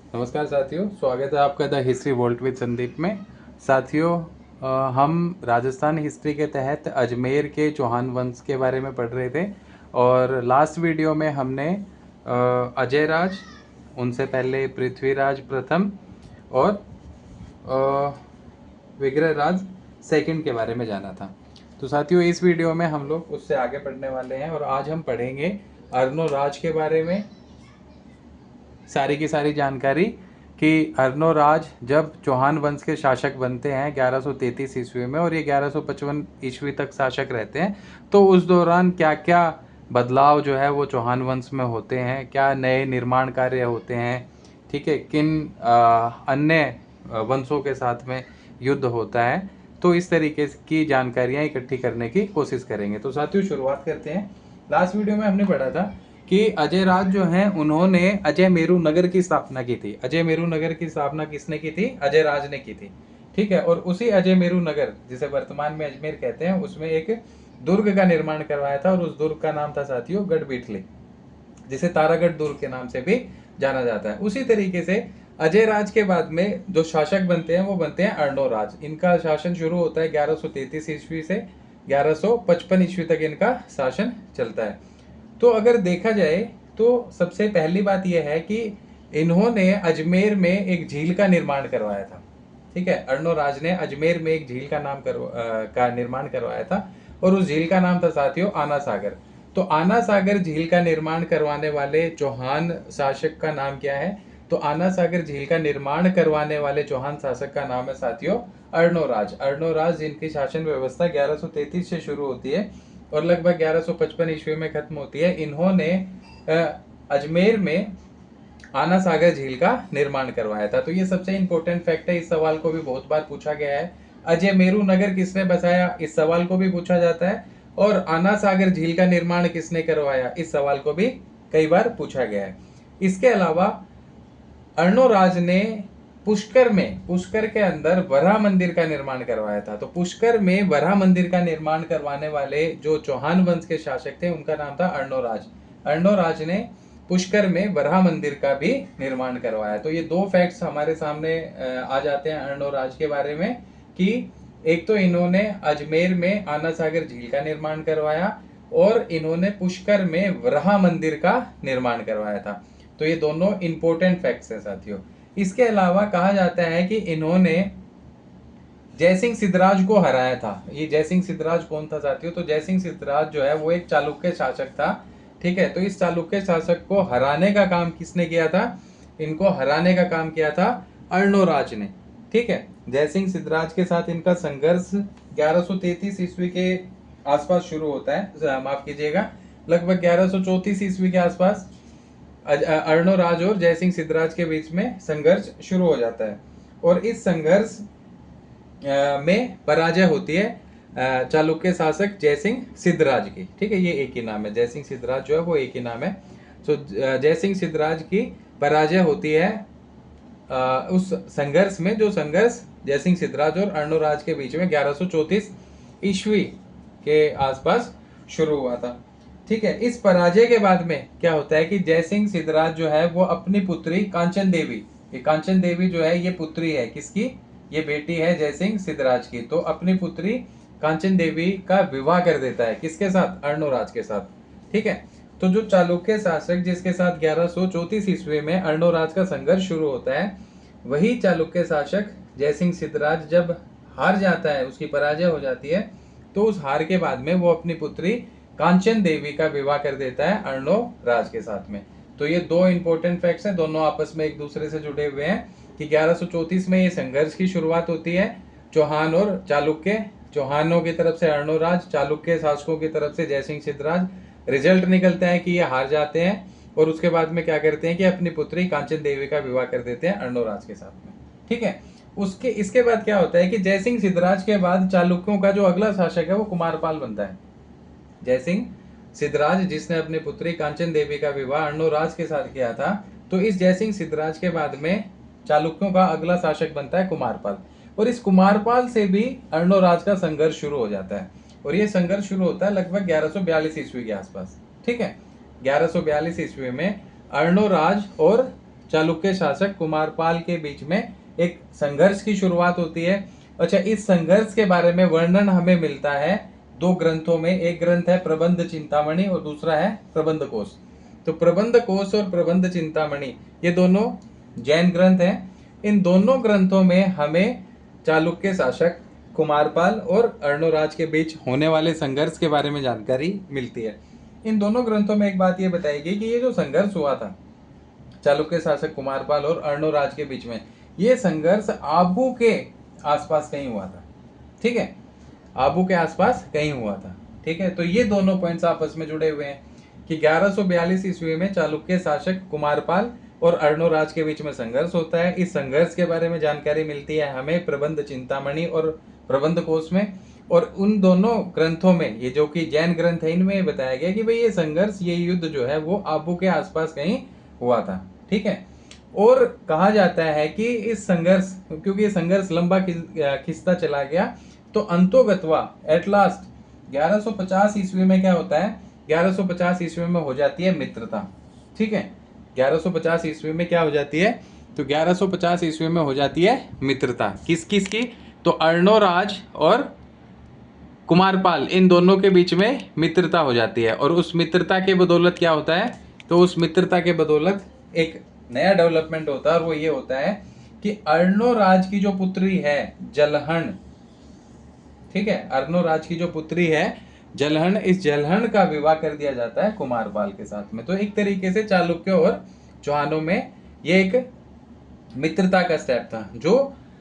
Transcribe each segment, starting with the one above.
नमस्कार साथियों, स्वागत है आपका the history vault with Sandeep में। साथियों, हम राजस्थान हिस्ट्री के तहत अजमेर के चौहान वंश के बारे में पढ़ रहे थे और लास्ट वीडियो में हमने अजय राज, उनसे पहले पृथ्वीराज प्रथम और विग्रह राज सेकंड के बारे में जाना था। तो साथियों, इस वीडियो में हम लोग उससे आगे पढ़ने वाले हैं और आज हम पढ़ेंगे अर्नोराज के बारे में सारी की सारी जानकारी कि अर्नोराज जब चौहान वंश के शासक बनते हैं 1133 ईस्वी में और ये 1155 ईस्वी तक शासक रहते हैं, तो उस दौरान क्या क्या बदलाव जो है वो चौहान वंश में होते हैं, क्या नए निर्माण कार्य होते हैं, ठीक है, किन अन्य वंशों के साथ में युद्ध होता है। तो इस तरीके की जानकारियाँ इकट्ठी करने की कोशिश करेंगे। तो साथियों, शुरुआत करते हैं। लास्ट वीडियो में हमने पढ़ा था कि अजय राज जो हैं उन्होंने अजय मेरू नगर की स्थापना की थी। अजय मेरू नगर की स्थापना किसने की थी? अजय राज ने की थी। ठीक है, और उसी अजय मेरू नगर, जिसे वर्तमान में अजमेर कहते हैं, उसमें एक दुर्ग का निर्माण करवाया था और उस दुर्ग का नाम था साथियों गढ़बीठली, जिसे तारागढ़ दुर्ग के नाम से भी जाना जाता है। उसी तरीके से अजय राज के बाद में जो शासक बनते हैं वो बनते हैं अर्नोराज। इनका शासन शुरू होता है 1133 ईस्वी से 1155 ईस्वी तक इनका शासन चलता है। तो अगर देखा जाए तो सबसे पहली बात यह है कि इन्होंने अजमेर में एक झील का निर्माण करवाया था। ठीक है, अर्नोराज ने अजमेर में एक झील का निर्माण करवाया था और उस झील का नाम था साथियों आना सागर। तो आना सागर झील का निर्माण करवाने वाले चौहान शासक का नाम क्या है? तो आना सागर झील का निर्माण करवाने वाले चौहान शासक का नाम है साथियों अर्नोराज। अर्नोराज, जिनकी शासन व्यवस्था 1133 से शुरू होती है और लगभग 1155 ईस्वी में खत्म होती है, इन्होंने अजमेर में आना सागर झील का निर्माण करवाया था। तो ये सबसे इंपॉर्टेंट फैक्ट है, इस सवाल को भी बहुत बार पूछा गया है। अजय मेरू नगर किसने बसाया, इस सवाल को भी पूछा जाता है। और आना सागर झील का निर्माण किसने करवाया, इस सवाल को भी कई बार पूछा गया है। इसके अलावा अर्नोराज ने पुष्कर के अंदर वराह मंदिर का निर्माण करवाया था। तो पुष्कर में वराह मंदिर का निर्माण करवाने वाले जो चौहान वंश के शासक थे उनका नाम था अर्नोराज। अर्नोराज ने पुष्कर में वराह मंदिर का भी निर्माण करवाया। तो ये दो फैक्ट्स हमारे सामने आ जाते हैं अर्नोराज के बारे में कि एक तो इन्होंने अजमेर में आना सागर झील का निर्माण करवाया और इन्होंने पुष्कर में वराह मंदिर का निर्माण करवाया था। तो ये दोनों इंपॉर्टेंट फैक्ट्स हैं साथियों। इसके अलावा कहा जाता है कि इन्होंने जयसिंह सिद्धराज को हराया था। ये जयसिंह सिद्धराज कौन था साथियों? तो जयसिंह सिद्धराज जो है वो एक चालुक्य शासक था। ठीक है, तो इस चालुक्य शासक को हराने का काम किसने किया था? इनको हराने का काम किया था अर्नोराज ने। ठीक है, जयसिंह सिद्धराज के साथ इनका संघर्ष 1133 ईस्वी के आसपास शुरू होता है, माफ कीजिएगा, लगभग 1134 ईस्वी के आसपास अर्नोराज और जयसिंह सिद्धराज के बीच में संघर्ष शुरू हो जाता है और इस संघर्ष में पराजय होती है चालुक्य शासक जयसिंह सिद्धराज की। ठीक है, ये एक ही नाम है, जयसिंह सिद्धराज जो है वो एक ही नाम है। तो जयसिंह सिद्धराज की पराजय होती है उस संघर्ष में, जो संघर्ष जयसिंह सिद्धराज और अर्नोराज के बीच में 1134 ईस्वी के आसपास शुरू हुआ था। ठीक है, इस पराजय के बाद में क्या होता है कि जयसिंह सिद्धराज जो है वो अपनी पुत्री कांचन देवी, ये कांचन देवी जो है ये पुत्री है किसकी? ये बेटी है जयसिंह सिद्धराज की। तो अपनी पुत्री कांचन देवी का विवाह कर देता है, किसके साथ? अर्नोराज के साथ। ठीक है, तो जो चालुक्य शासक जिसके साथ 1134 ईस्वी में अर्नोराज का संघर्ष शुरू होता है, वही चालुक्य शासक जयसिंह सिद्धराज जब हार जाता है, उसकी पराजय हो जाती है, तो उस हार के बाद में वो अपनी पुत्री कांचन देवी का विवाह कर देता है अर्नोराज के साथ में। तो ये दो इंपॉर्टेंट फैक्ट्स हैं, दोनों आपस में एक दूसरे से जुड़े हुए हैं कि 1134 में ये संघर्ष की शुरुआत होती है चौहान और चालुक्य, चौहानों की तरफ से अर्नोराज, चालुक्य शासकों की तरफ से जयसिंह सिद्धराज। रिजल्ट निकलता है कि ये हार जाते हैं और उसके बाद में क्या करते हैं कि अपनी पुत्री कांचन देवी का विवाह कर देते हैं अर्नोराज के साथ में। ठीक है, इसके बाद क्या होता है कि जयसिंह सिद्धराज के बाद चालुक्यों का जो अगला शासक है वो कुमारपाल बनता है। जयसिंह सिद्धराज जिसने अपनी पुत्री कांचन देवी का विवाह अर्नोराज के साथ किया था, तो इस जयसिंह सिद्धराज के बाद में चालुक्यों का अगला शासक बनता है कुमारपाल। और इस कुमारपाल से भी अर्नोराज का संघर्ष शुरू हो जाता है और ये संघर्ष शुरू होता है लगभग 1142 ईस्वी के आसपास। ठीक है, 1142 ईस्वी में अर्नोराज और चालुक्य शासक कुमारपाल के बीच में एक संघर्ष की शुरुआत होती है। अच्छा, इस संघर्ष के बारे में वर्णन हमें मिलता है दो ग्रंथों में। एक ग्रंथ है प्रबंध चिंतामणि और दूसरा है प्रबंध कोश। तो प्रबंध कोश और प्रबंध चिंतामणि ये दोनों जैन ग्रंथ हैं। इन दोनों ग्रंथों में हमें चालुक्य शासक कुमारपाल और अर्णोराज के बीच होने वाले संघर्ष के बारे में जानकारी मिलती है। इन दोनों ग्रंथों में एक बात ये बताई गई कि ये जो संघर्ष हुआ था चालुक्य शासक कुमारपाल और अर्णोराज के बीच में, ये संघर्ष आबू के आसपास कहीं हुआ था। ठीक है, आबू के आसपास कहीं हुआ था। ठीक है, तो ये दोनों पॉइंट्स आपस में जुड़े हुए हैं कि 1142 ईस्वी में चालुक्य शासक कुमारपाल और अर्णोराज के बीच में संघर्ष होता है। इस संघर्ष के बारे में जानकारी मिलती है हमें प्रबंध चिंतामणि और प्रबंध कोश में। और उन दोनों ग्रंथों में, ये जो कि जैन ग्रंथ है, इनमें बताया गया कि भाई ये संघर्ष, ये युद्ध जो है वो आबू के आसपास कहीं हुआ था। ठीक है, और कहा जाता है कि इस संघर्ष, क्योंकि ये संघर्ष लंबा खिंचता चला गया, तो अंतोगत्वा एट लास्ट 1150 ईस्वी में क्या होता है, 1150 ईस्वी में हो जाती है मित्रता। ठीक है, 1150 ईस्वी में क्या हो जाती है, तो 1150 ईस्वी में हो जाती है मित्रता। किस किस की, तो अर्णोराज और कुमारपाल, इन दोनों के बीच में मित्रता हो जाती है। और उस मित्रता के बदौलत क्या होता है, तो उस मित्रता के बदौलत एक नया डेवलपमेंट होता है, और वो ये होता है कि अर्णोराज की जो पुत्री है जलहन, ठीक है, अर्णोराज की जो पुत्री है जलहन, इस जलहन का विवाह कर दिया जाता है कुमारपाल के साथ में। तो एक तरीके से चालुक्य और चौहानों में ये एक मित्रता का स्टेप था, जो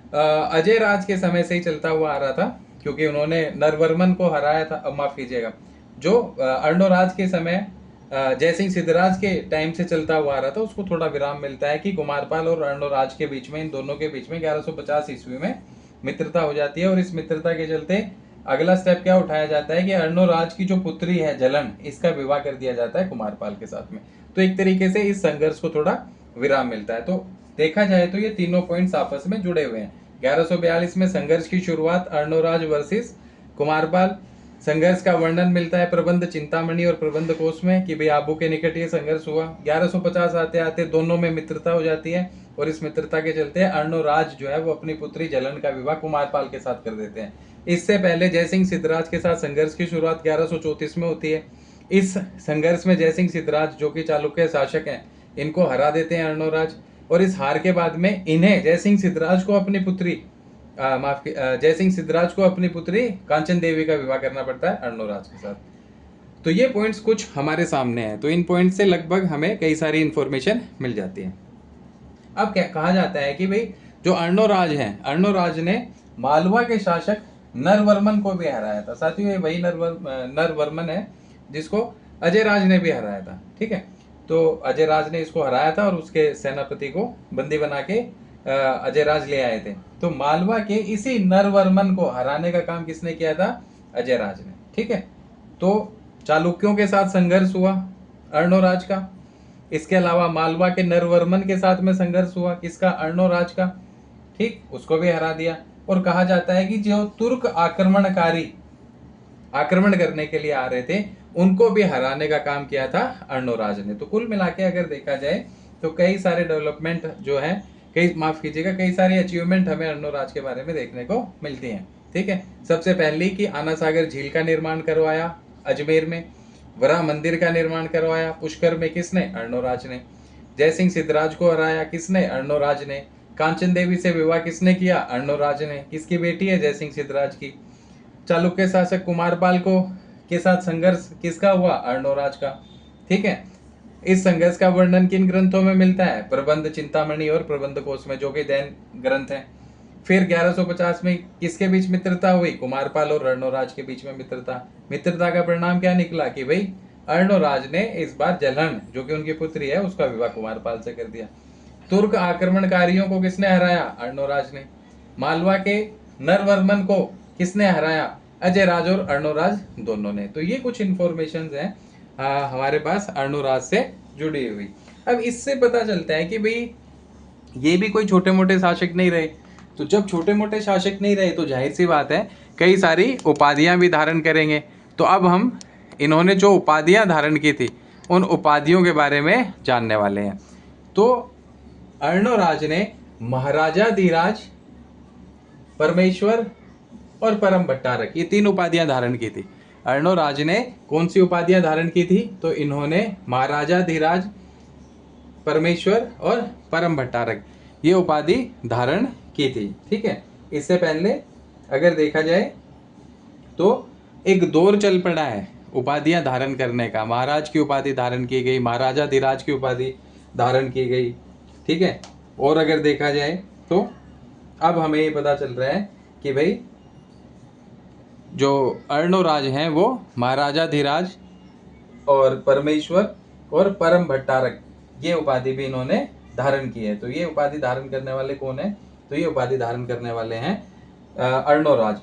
अजय राज के समय से ही चलता हुआ आ रहा था, क्योंकि उन्होंने नरवर्मन को हराया था। माफ कीजिएगा, जो अर्णोराज के समय जयसिंह सिद्धराज के टाइम से चलता हुआ आ रहा था, उसको थोड़ा विराम मिलता है कि कुमारपाल और अर्णोराज के बीच में, इन दोनों के बीच में 1150 ईस्वी में मित्रता हो जाती है। और इस मित्रता के चलते अगला स्टेप क्या उठाया जाता है कि अर्णोराज की जो पुत्री है जलन, इसका विवाह कर दिया जाता है कुमारपाल के साथ में। तो एक तरीके से इस संघर्ष को थोड़ा विराम मिलता है। तो देखा जाए तो ये तीनों पॉइंट्स आपस में जुड़े हुए हैं। 1142 में संघर्ष की शुरुआत अर्णोराज वर्सेस कुमारपाल, संघर्ष का वर्णन मिलता है प्रबंध चिंतामणि और प्रबंध कोश में कि भाई आबू के निकट ये संघर्ष हुआ। 1150 आते आते दोनों में मित्रता हो जाती है, और इस मित्रता के चलते अर्णोराज जो है वो अपनी पुत्री जलन का विवाह कुमारपाल के साथ कर देते हैं। इससे पहले जयसिंह सिद्धराज के साथ संघर्ष की शुरुआत 1134 में होती है। इस संघर्ष में जयसिंह सिद्धराज, जो कि चालुक्य शासक हैं, इनको हरा देते हैं अर्णोराज। और इस हार के बाद में इन्हें जयसिंह सिद्धराज को अपनी पुत्री जयसिंह सिद्धराज को अपनी पुत्री कांचन देवी का विवाह करना पड़ता है अर्णोराज के साथ। तो ये पॉइंट्स कुछ हमारे सामने हैं, तो इन पॉइंट्स से लगभग हमें कई सारी इंफॉर्मेशन मिल जाती है। अब क्या कहा जाता है कि भाई जो अर्णोराज हैं, अर्णोराज ने मालवा के शासक नरवर्मन को भी हराया था। साथियों, ये वही नरवर्मन है जिसको अजय राज ने भी हराया था। ठीक है, तो अजय राज ने इसको हराया था और उसके सेनापति को बंदी बना के अजय राज ले आए थे। तो मालवा के इसी नरवर्मन को हराने का काम किसने किया था, अजय राज ने। ठीक है, तो चालुक्यों के साथ संघर्ष हुआ अर्णोराज का, इसके अलावा मालवा के नरवर्मन के साथ में संघर्ष हुआ, किसका, अर्णोराज का। ठीक, उसको भी हरा दिया। और कहा जाता है कि जो तुर्क आक्रमणकारी आक्रमण करने के लिए आ रहे थे, उनको भी हराने का काम किया था अर्णोराज ने। तो कुल मिला के अगर देखा जाए तो कई सारे डेवलपमेंट जो है, कई सारी अचीवमेंट हमें अर्णोराज के बारे में देखने को मिलती हैं। ठीक है, सबसे पहली कि आना सागर झील का निर्माण करवाया अजमेर में, वराह मंदिर का निर्माण करवाया पुष्कर में, किसने, अर्णोराज ने। जयसिंह सिद्धराज को हराया, किसने, अर्णोराज ने। कांचन देवी से विवाह किसने किया, अर्णोराज ने। किसकी बेटी है, जयसिंह सिद्धराज की। चालुक्य शासक कुमारपाल को के साथ संघर्ष किसका हुआ, अर्णोराज का। ठीक है, इस संघर्ष का वर्णन किन ग्रंथों में मिलता है, प्रबंध चिंतामणि और प्रबंध कोश में, जो कि जैन ग्रंथ हैं। फिर 1150 में किसके बीच मित्रता हुई, कुमारपाल और अर्णोराज के बीच में मित्रता का परिणाम क्या निकला कि भाई अर्णोराज ने इस बार जलहन, जो कि उनकी पुत्री है, उसका विवाह कुमारपाल से कर दिया। तुर्क आक्रमणकारियों को किसने हराया, अर्णोराज ने। मालवा के नरवर्मन को किसने हराया, अजय राज और अर्णोराज दोनों ने। तो ये कुछ इंफॉर्मेशन हैं हमारे पास अर्णोराज से जुड़ी हुई। अब इससे पता चलता है कि भाई ये भी कोई छोटे मोटे शासक नहीं रहे। तो जब छोटे मोटे शासक नहीं रहे तो जाहिर सी बात है कई सारी उपाधियां भी धारण करेंगे। तो अब हम इन्होंने जो उपाधियां धारण की थी उन उपाधियों के बारे में जानने वाले हैं। तो अर्णोराज ने महाराजा धीराज, परमेश्वर और परम भट्टारक, ये 3 उपाधियां धारण की थी। अर्णोराज ने कौन सी उपाधियां धारण की थी? तो इन्होंने महाराजा धीराज, परमेश्वर और परम भट्टारक ये उपाधि धारण की थी। ठीक है, इससे पहले अगर देखा जाए तो एक दौर चल पड़ा है उपाधियां धारण करने का। महाराज की उपाधि धारण की गई, महाराजा धीराज की उपाधि धारण की गई। ठीक है, और अगर देखा जाए तो अब हमें ये पता चल रहा है कि भाई जो अर्णोराज हैं वो महाराजा धीराज और परमेश्वर और परम भट्टारक ये उपाधि भी इन्होंने धारण की है। तो ये उपाधि धारण करने वाले कौन है? तो ये उपाधि धारण करने वाले हैं अर्णोराज।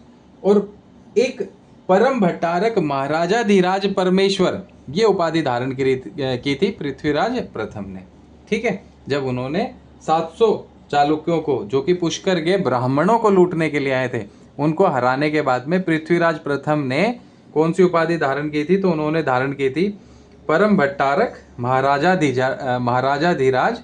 और एक परम भट्टारक महाराजा धीराज परमेश्वर ये उपाधि धारण की थी पृथ्वीराज प्रथम ने। ठीक है, जब उन्होंने 700 चालुक्यों को, जो कि पुष्कर के ब्राह्मणों को लूटने के लिए आए थे, उनको हराने के बाद में पृथ्वीराज प्रथम ने कौन सी उपाधि धारण की थी? तो उन्होंने धारण की थी परम भट्टारक महाराजा धीराज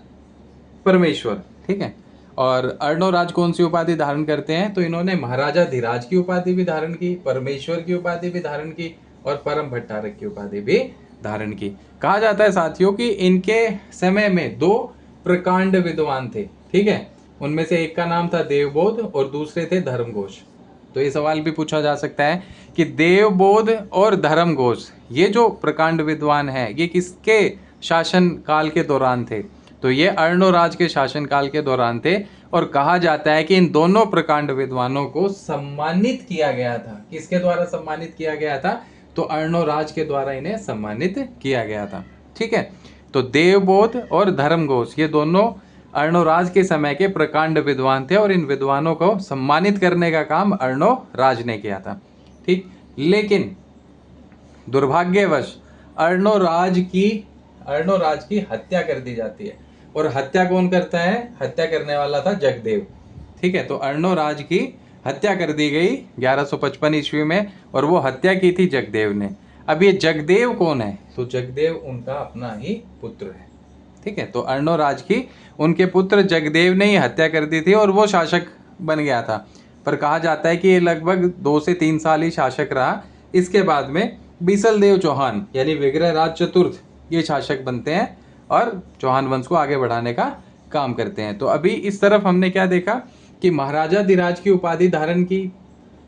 परमेश्वर। ठीक है, और अर्णोराज कौन सी उपाधि धारण करते हैं? तो इन्होंने महाराजा धीराज की उपाधि भी धारण की, परमेश्वर की उपाधि भी धारण की और परम भट्टारक की उपाधि भी धारण की। कहा जाता है साथियों कि इनके समय में 2 प्रकांड विद्वान थे। ठीक है, उनमें से एक का नाम था देवबोध और दूसरे थे धर्मघोष। तो ये सवाल भी पूछा जा सकता है कि देवबोध और धर्मघोष ये जो प्रकांड विद्वान हैं ये किसके शासन काल के दौरान थे? तो ये अर्णोराज के शासन काल के दौरान थे। और कहा जाता है कि इन दोनों प्रकांड विद्वानों को सम्मानित किया गया था। किसके द्वारा सम्मानित किया गया था? तो अर्णोराज के द्वारा इन्हें सम्मानित किया गया था। ठीक है, तो देवबोध और धर्मघोष ये दोनों अर्णोराज के समय के प्रकांड विद्वान थे और इन विद्वानों को सम्मानित करने का काम अर्णोराज ने किया था। ठीक, लेकिन दुर्भाग्यवश अर्णोराज की हत्या कर दी जाती है। और हत्या कौन करता है? हत्या करने वाला था जगदेव। ठीक है, तो अर्णोराज की हत्या कर दी गई 1155 ईस्वी में और वो हत्या की थी जगदेव ने। अब ये जगदेव कौन है? तो जगदेव उनका अपना ही पुत्र है। ठीक है, तो अर्णोराज की उनके पुत्र जगदेव ने ही हत्या कर दी थी और वो शासक बन गया था। पर कहा जाता है कि ये लगभग 2 से 3 साल ही शासक रहा। इसके बाद में बीसलदेव चौहान यानी विग्रहराज चतुर्थ ये शासक बनते हैं और चौहान वंश को आगे बढ़ाने का काम करते हैं। तो अभी इस तरफ हमने क्या देखा कि महाराजा धीराज की उपाधि धारण की,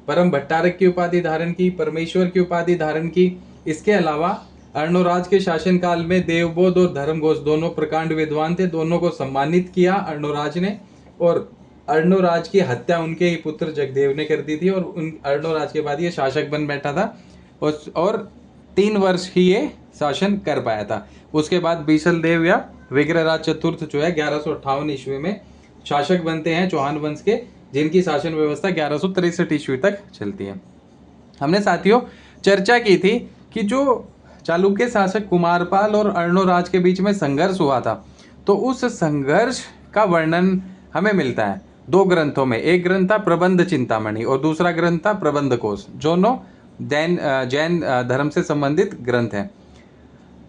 परम भट्टारक की उपाधि धारण की, परमेश्वर की उपाधि धारण की। इसके अलावा अर्णोराज के शासनकाल में देवबोध और धर्मघोष दोनों प्रकांड विद्वान थे, दोनों को सम्मानित किया अर्णोराज ने। और अर्णोराज की हत्या उनके ही पुत्र जगदेव ने कर दी थी और उन अर्णोराज के बाद ये शासक बन बैठा था और 3 वर्ष ही ये शासन कर पाया था। उसके बाद बीसलदेव या विग्रहराज चतुर्थ जो है 1158 ईस्वी में शासक बनते हैं चौहान वंश के, जिनकी शासन व्यवस्था 1163 ईस्वी तक चलती है। हमने साथियों चर्चा की थी कि जो चालुक्य शासक कुमारपाल और अर्णोराज के बीच में संघर्ष हुआ था, तो उस संघर्ष का वर्णन हमें मिलता है 2 ग्रंथों में। एक ग्रंथ था प्रबंध चिंतामणि और दूसरा ग्रंथ था प्रबंध कोश, दोनों जैन धर्म से संबंधित ग्रंथ हैं।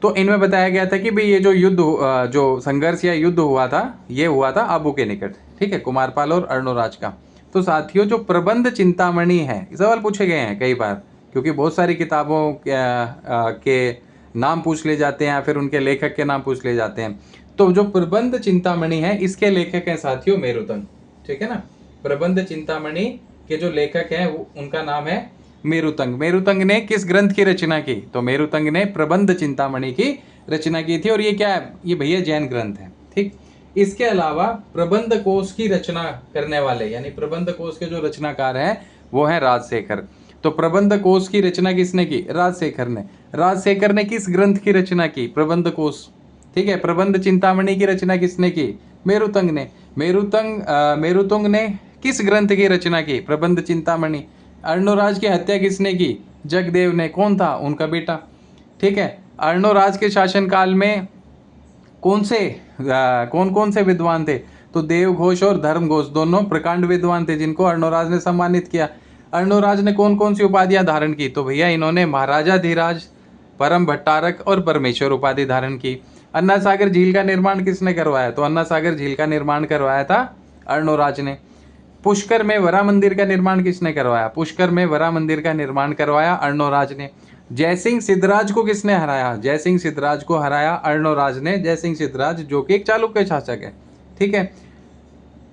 तो इनमें बताया गया था कि भाई ये जो संघर्ष या युद्ध हुआ था ये हुआ था आबू के निकट। ठीक है, कुमारपाल और अर्णोराज का। तो साथियों जो प्रबंध चिंतामणि है, सवाल पूछे गए हैं कई बार, क्योंकि बहुत सारी किताबों के नाम पूछ ले जाते हैं या फिर उनके लेखक के नाम पूछ ले जाते हैं। तो जो प्रबंध चिंतामणि है इसके लेखक हैं साथियों मेरुतंग। ठीक है ना, प्रबंध चिंतामणि के जो लेखक हैं उनका नाम है मेरुतंग। मेरुतंग ने किस ग्रंथ की रचना की? तो मेरुतंग ने प्रबंध चिंतामणि की रचना की थी और ये क्या है? ये भैया जैन ग्रंथ है। ठीक, इसके अलावा प्रबंध कोश की रचना करने वाले यानी प्रबंध कोश के जो रचनाकार हैं वो हैं राजशेखर। तो प्रबंध कोश की रचना किसने की? राजशेखर ने। राजशेखर ने किस ग्रंथ की रचना की? प्रबंध कोश। ठीक है, प्रबंध चिंतामणि की रचना किसने की? मेरुतंग ने। मेरुतंग ने किस ग्रंथ की रचना की? प्रबंध चिंतामणि। अर्णोराज की हत्या किसने की? जगदेव ने। कौन था? उनका बेटा। ठीक है, अर्णोराज के शासनकाल में कौन कौन से विद्वान थे? तो देवघोष और धर्मघोष दोनों प्रकांड विद्वान थे जिनको अर्णोराज ने सम्मानित किया। अर्णोराज ने कौन कौन सी उपाधियां धारण की? तो भैया इन्होंने महाराजा धीराज, परम भट्टारक और परमेश्वर उपाधि धारण की। अन्ना सागर झील का निर्माण किसने करवाया? तो अन्ना सागर झील का निर्माण करवाया था अर्णोराज ने। पुष्कर में वरा मंदिर का निर्माण किसने करवाया? पुष्कर में वरा मंदिर का निर्माण करवाया अर्णोराज ने। जयसिंह सिद्धराज को किसने हराया? जयसिंह सिद्धराज को हराया अर्णोराज ने। जयसिंह सिद्धराज जो कि एक चालुक्य शासक है, ठीक है।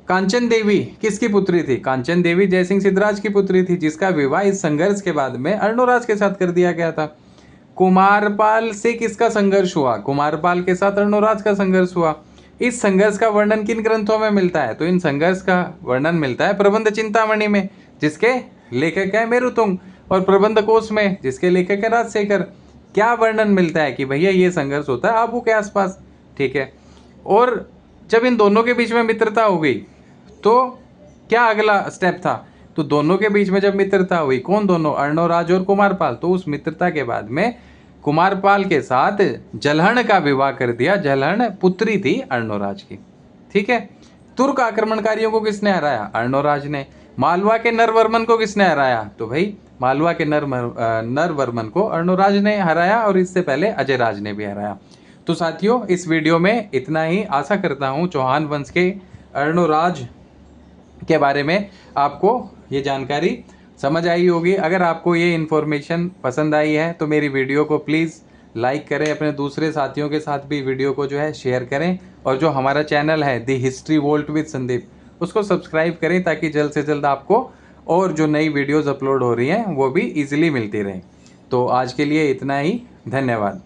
कांचन देवी किसकी पुत्री थी? कांचन देवी जयसिंह सिद्धराज की पुत्री थी, जिसका विवाह इस संघर्ष के बाद में अर्णोराज के साथ कर दिया गया था। कुमारपाल से किसका संघर्ष हुआ? कुमारपाल के साथ अर्णोराज का संघर्ष हुआ। इस संघर्ष का वर्णन किन ग्रंथों में मिलता है? तो इन संघर्ष का वर्णन मिलता है प्रबंध चिंतामणि में, जिसके लेखक है मेरुतुंग, और प्रबंध कोश में, जिसके लेखक है राजशेखर। क्या वर्णन मिलता है कि भैया ये संघर्ष होता है आबू के आसपास, ठीक है। और जब इन दोनों के बीच में मित्रता हो गई तो क्या अगला स्टेप था? तो दोनों के बीच में जब मित्रता हुई, कौन दोनों? अर्णोराज और कुमारपाल। तो उस मित्रता के बाद में कुमारपाल के साथ जलहण का विवाह कर दिया। जलहण पुत्री थी अर्णोराज की, ठीक है। तुर्क आक्रमणकारियों को किसने हराया? अर्णोराज ने। मालवा के नरवर्मन को किसने हराया? तो भाई मालवा के नरवर्मन को अर्णोराज ने हराया, और इससे पहले अजयराज ने भी हराया। तो साथियों, इस वीडियो में इतना ही। आशा करता हूँ चौहान वंश के अर्णोराज के बारे में आपको ये जानकारी समझ आई होगी। अगर आपको ये इन्फॉर्मेशन पसंद आई है तो मेरी वीडियो को प्लीज़ लाइक करें, अपने दूसरे साथियों के साथ भी वीडियो को जो है शेयर करें, और जो हमारा चैनल है the history volt with Sandeep, उसको सब्सक्राइब करें, ताकि जल्द से जल्द आपको और जो नई वीडियोज़ अपलोड हो रही हैं वो भी ईजिली मिलती रहें। तो आज के लिए इतना ही, धन्यवाद।